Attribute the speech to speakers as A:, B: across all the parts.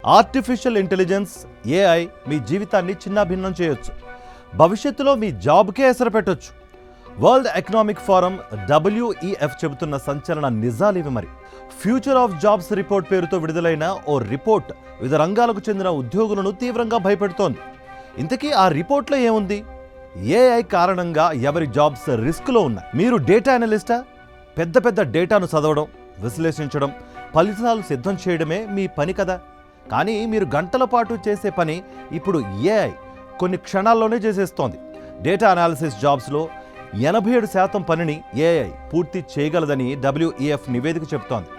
A: Artificial intelligence AI మీ జీవితాన్ని చిన్నాభిన్నం చేయొచ్చు. భవిష్యత్తులో మీ జాబ్కే ఎసరు పెట్టొచ్చు. వరల్డ్ ఎకనామిక్ ఫోరం WEF చెబుతున్న సంచలన నిజాలివి మరి. ఫ్యూచర్ ఆఫ్ జాబ్స్ రిపోర్ట్ పేరుతో విడుదలైన ఓ రిపోర్ట్ వివిధ రంగాలకు చెందిన ఉద్యోగులను తీవ్రంగా భయపెడుతోంది. ఇంతకీ ఆ రిపోర్ట్లో ఏముంది? ఏఐ కారణంగా ఎవరి జాబ్స్ రిస్క్లో ఉన్నాయి? మీరు డేటా అనలిస్టా? పెద్ద డేటాను చదవడం, విశ్లేషించడం, ఫలితాలు సిద్ధం చేయడమే మీ పని కదా. కానీ మీరు గంటల పాటు చేసే పని ఇప్పుడు ఏఐ కొన్ని క్షణాల్లోనే చేసేస్తోంది. డేటా అనాలిసిస్ జాబ్స్లో 87% పనిని ఏఐ పూర్తి చేయగలదని WEF నివేదిక చెబుతోంది.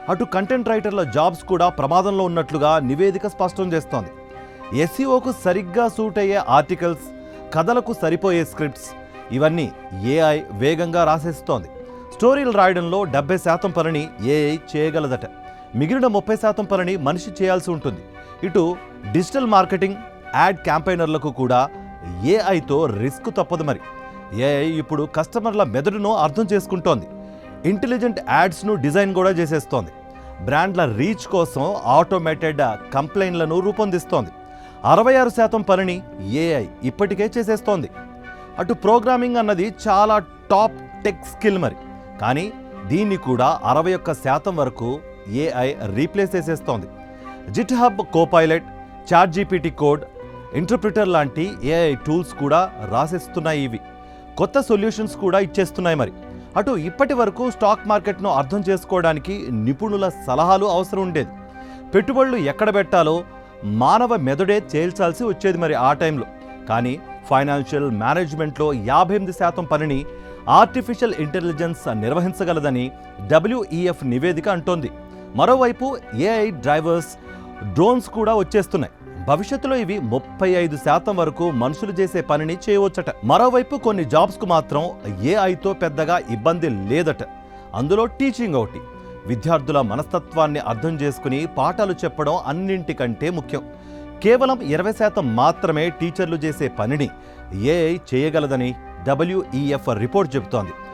A: అటు కంటెంట్ రైటర్ల జాబ్స్ కూడా ప్రమాదంలో ఉన్నట్లుగా నివేదిక స్పష్టం చేస్తోంది. SEOకు సరిగ్గా సూట్ అయ్యే ఆర్టికల్స్, కథలకు సరిపోయే స్క్రిప్ట్స్ ఇవన్నీ ఏఐ వేగంగా రాసేస్తోంది. స్టోరీలు రాయడంలో 70% పనిని ఏఐ చేయగలదట. మిగిలిన 30% పనిని మనిషి చేయాల్సి ఉంటుంది. ఇటు డిజిటల్ మార్కెటింగ్, యాడ్ క్యాంపెయినర్లకు కూడా ఏఐతో రిస్క్ తప్పదు మరి. ఏఐ ఇప్పుడు కస్టమర్ల మెదడును అర్థం చేసుకుంటోంది. ఇంటెలిజెంట్ యాడ్స్ను డిజైన్ కూడా చేసేస్తోంది. బ్రాండ్ల రీచ్ కోసం ఆటోమేటెడ్ కంప్లైంట్లను రూపొందిస్తోంది. 66% పనిని ఏఐ ఇప్పటికే చేసేస్తోంది. అటు ప్రోగ్రామింగ్ అన్నది చాలా టాప్ టెక్ స్కిల్ మరి. కానీ దీన్ని కూడా 61% వరకు ఏఐ రీప్లేస్ చేసేస్తోంది. GitHub Copilot, ChatGPT code, interpreter లాంటి ఏఐ టూల్స్ కూడా రాసేస్తున్నాయి. ఇవి కొత్త సొల్యూషన్స్ కూడా ఇచ్చేస్తున్నాయి మరి. అటు ఇప్పటి వరకు స్టాక్ మార్కెట్ను అర్థం చేసుకోవడానికి నిపుణుల సలహాలు అవసరం ఉండేది. పెట్టుబడులు ఎక్కడ పెట్టాలో మానవ మెదడే తేల్చాల్సి వచ్చేది మరి ఆ టైంలో. కానీ ఫైనాన్షియల్ మేనేజ్మెంట్లో 58% పనిని ఆర్టిఫిషియల్ ఇంటెలిజెన్స్ నిర్వహించగలదని WEF నివేదిక అంటోంది. మరోవైపు ఏఐ డ్రైవర్స్, డ్రోన్స్ కూడా వచ్చేస్తున్నాయి. భవిష్యత్తులో ఇవి 35% వరకు మనుషులు చేసే పనిని చేయవచ్చట. మరోవైపు కొన్ని జాబ్స్కు మాత్రం ఏఐతో పెద్దగా ఇబ్బంది లేదట. అందులో టీచింగ్ ఒకటి. విద్యార్థుల మనస్తత్వాన్ని అర్థం చేసుకుని పాఠాలు చెప్పడం అన్నింటికంటే ముఖ్యం. కేవలం 20% మాత్రమే టీచర్లు చేసే పనిని ఏఐ చేయగలదని WEF రిపోర్ట్ చెబుతోంది.